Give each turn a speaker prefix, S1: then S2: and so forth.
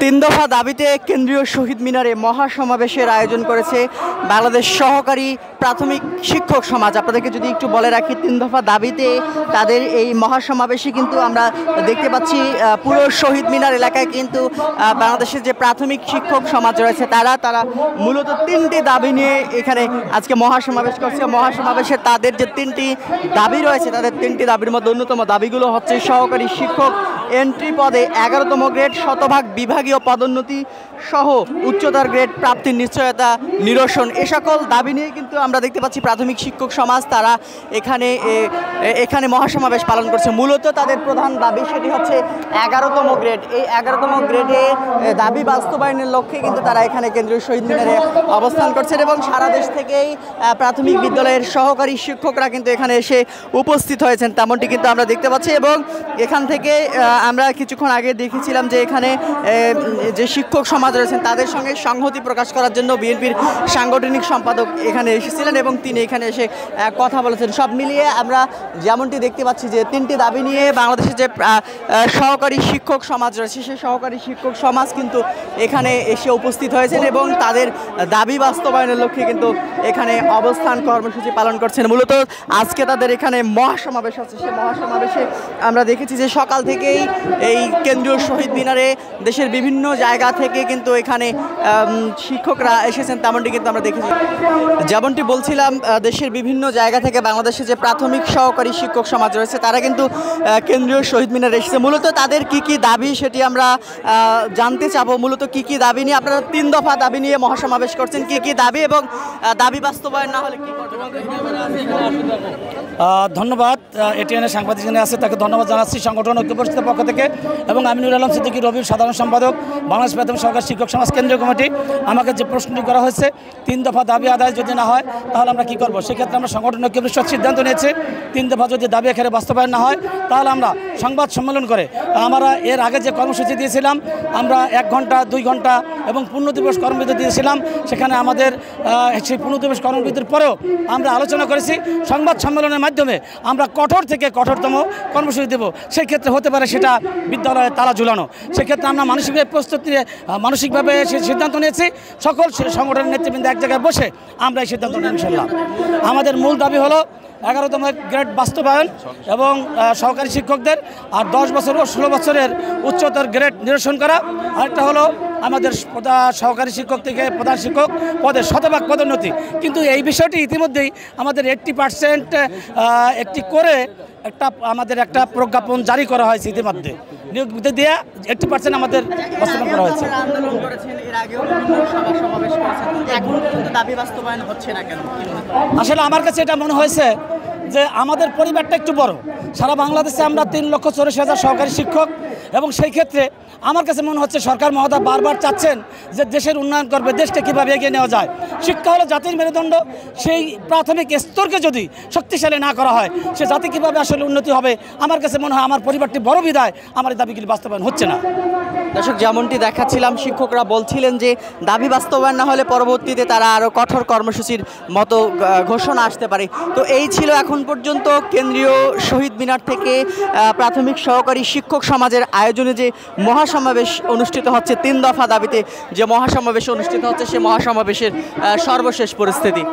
S1: তিন দফা দাবিতে কেন্দ্রীয় শহীদ মিনারে মহাসমাবেশের আয়োজন করেছে বাংলাদেশ সহকারী প্রাথমিক শিক্ষক সমাজ। আপনাদেরকে যদি একটু বলে রাখি, তিন দফা দাবিতে তাদের এই মহাসমাবেশে কিন্তু আমরা দেখতে পাচ্ছি পুরো শহীদ মিনার এলাকায় কিন্তু বাংলাদেশের যে প্রাথমিক শিক্ষক সমাজ রয়েছে তারা মূলত তিনটি দাবি নিয়ে এখানে আজকে মহাসমাবেশ করছে। মহাসমাবেশে তাদের যে তিনটি দাবি রয়েছে, তাদের তিনটি দাবির মধ্যে অন্যতম দাবিগুলো হচ্ছে সহকারী শিক্ষক এন্ট্রি পদে 11তম গ্রেড, শতভাগ বিভাগীয় পদোন্নতি সহ উচ্চতর গ্রেড প্রাপ্তির নিশ্চয়তা নিরসন। এ সকল দাবি নিয়ে কিন্তু আমরা দেখতে পাচ্ছি প্রাথমিক শিক্ষক সমাজ তারা এখানে মহাসমাবেশ পালন করছে। মূলত তাদের প্রধান দাবি সেটি হচ্ছে 11তম গ্রেড। এই 11তম গ্রেডে দাবি বাস্তবায়নের লক্ষ্যে কিন্তু তারা এখানে কেন্দ্রীয় শহীদ মিনারে অবস্থান করছেন এবং সারা দেশ থেকেই প্রাথমিক বিদ্যালয়ের সহকারী শিক্ষকরা কিন্তু এখানে এসে উপস্থিত হয়েছেন, তেমনটি কিন্তু আমরা দেখতে পাচ্ছি। এবং এখান থেকে আমরা কিছুক্ষণ আগে দেখেছিলাম যে এখানে যে শিক্ষক সমাজ রয়েছেন তাদের সঙ্গে সংহতি প্রকাশ করার জন্য বিএনপির সাংগঠনিক সম্পাদক এখানে এসেছিলেন এবং তিনি এখানে এসে কথা বলেছেন। সব মিলিয়ে আমরা যেমনটি দেখতে পাচ্ছি যে তিনটি দাবি নিয়ে বাংলাদেশের যে সহকারী শিক্ষক সমাজ রয়েছে সেই সহকারী শিক্ষক সমাজ কিন্তু এখানে এসে উপস্থিত হয়েছেন এবং তাদের দাবি বাস্তবায়নের লক্ষ্যে কিন্তু এখানে অবস্থান কর্মসূচি পালন করছেন। মূলত আজকে তাদের এখানে মহাসমাবেশ আছে। সেই মহাসমাবেশে আমরা দেখেছি যে সকাল থেকেই এই কেন্দ্রীয় শহীদ মিনারে দেশের বিভিন্ন জায়গা থেকে কিন্তু এখানে শিক্ষকরা এসেছেন, তেমনটি কিন্তু আমরা দেখেছি। যেমনটি বলছিলাম, দেশের বিভিন্ন জায়গা থেকে বাংলাদেশে যে প্রাথমিক সহকারী শিক্ষক সমাজ রয়েছে তারা কিন্তু কেন্দ্রীয় শহীদ মিনারে এসেছে। মূলত তাদের কি কি দাবি সেটি আমরা জানতে চাবো। মূলত কি কি দাবি নিয়ে আপনারা তিন দফা দাবি নিয়ে মহাসমাবেশ করছেন, কি কি দাবি এবং দাবি বাস্তবায়ন না হলে কি করবেন?
S2: ধন্যবাদ। এটিএনের সাংবাদিক যিনি আছে তাকে ধন্যবাদ জানাচ্ছি সংগঠন ঐক্য পরিষদের পক্ষ থেকে, এবং আমি নুর আলম সিদ্দিকী রবির সাধারণ সম্পাদক, বাংলাদেশ প্রাথমিক সরকারি শিক্ষক সমাজ কেন্দ্রীয় কমিটি। আমাকে যে প্রশ্নটি করা হয়েছে, তিন দফা দাবি আদায় যদি না হয় তাহলে আমরা কী করবো, সেক্ষেত্রে আমরা সংগঠন ঐক্য পরিষদ সিদ্ধান্ত নিয়েছি তিন দফা যদি দাবি এখানে বাস্তবায়ন না হয় তাহলে আমরা সংবাদ সম্মেলন করে, আমরা এর আগে যে কর্মসূচি দিয়েছিলাম আমরা 1 ঘন্টা 2 ঘন্টা এবং পূর্ণ দিবস কর্মবিরতি দিয়েছিলাম, সেখানে আমাদের সেই পূর্ণ দিবস কর্মবিরতির পরেও আমরা আলোচনা করেছি সংবাদ সম্মেলনের মাধ্যমে আমরা কঠোর থেকে কঠোরতম কর্মসূচি দেব। সেই ক্ষেত্রে হতে পারে সেটা বিদ্যালয়ে তালা ঝুলানো। সেক্ষেত্রে আমরা মানসিকভাবে সেই সিদ্ধান্ত নিয়েছি। সকল সংগঠনের নেতৃবৃন্দ এক জায়গায় বসে আমরা এই সিদ্ধান্ত নিই ইনশাল্লাহ। আমাদের মূল দাবি হলো 11তম গ্রেড বাস্তবায়ন এবং সহকারী শিক্ষকদের আর 10 বছর ও 16 বছরের উচ্চতর গ্রেড নিরসন করা। আরেকটা হলো আমাদের সহকারী শিক্ষক থেকে প্রধান শিক্ষক পদে শতভাগ পদোন্নতি। কিন্তু এই বিষয়টি ইতিমধ্যেই আমাদের 80% একটি করে আমাদের একটা প্রজ্ঞাপন জারি করা হয়েছে ইতিমধ্যে, নিয়োগ দিয়ে 80% আমাদের বাস্তবায়ন করা হয়েছে। আসলে আমার কাছে এটা মনে হয়েছে যে আমাদের পরিবারটা একটু বড়। সারা বাংলাদেশে আমরা 3,84,000 সহকারী শিক্ষক, এবং সেই ক্ষেত্রে আমার কাছে মনে হচ্ছে সরকার মহোদয় বারবার চাচ্ছেন যে দেশের উন্নয়ন করবে, দেশকে কীভাবে এগিয়ে নেওয়া যায়। শিক্ষা হলো জাতির মেরুদণ্ড। সেই প্রাথমিক স্তরকে যদি শক্তিশালী না করা হয় সে জাতি কীভাবে আসলে উন্নতি হবে। আমার কাছে মনে হয় আমার পরিবারটি বড় বিধায় আমার এই দাবিগুলি বাস্তবায়ন হচ্ছে না।
S1: দর্শক, যেমনটি দেখাচ্ছিলাম শিক্ষকরা বলছিলেন যে দাবি বাস্তবায়ন না হলে পরবর্তীতে তারা আরও কঠোর কর্মসূচির মতো ঘোষণা আসতে পারে। তো এই ছিল এখন পর্যন্ত কেন্দ্রীয় শহীদ মিনার থেকে প্রাথমিক সহকারী শিক্ষক সমাজের আয়োজনে যে মহাসমাবেশ অনুষ্ঠিত হচ্ছে, তিন দফা দাবিতে যে মহাসমাবেশ অনুষ্ঠিত হচ্ছে সে মহাসমাবেশের সর্বশেষ পরিস্থিতি।